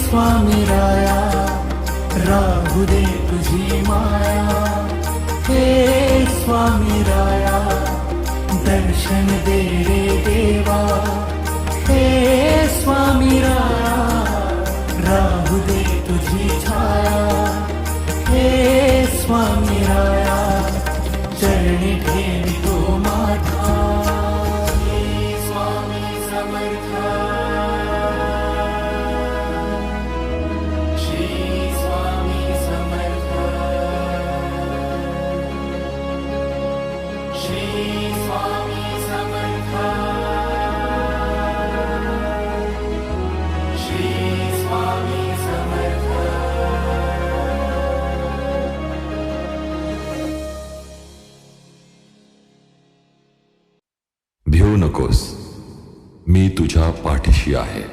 स्वामी राया राहू दे तुझी माया, हे स्वामी राया दर्शन दे रे देवा, हे स्वामी राया राहू दे तुझी छाया, हे स्वामी राया चरणी ठेवितो माझा, हे स्वामी समर्थ श्री स्वामी समर्थ, श्री स्वामी समर्थ, श्री स्वामी समर्थ. भिवू नकोस, मी तुझ्या पाठीशी आहे.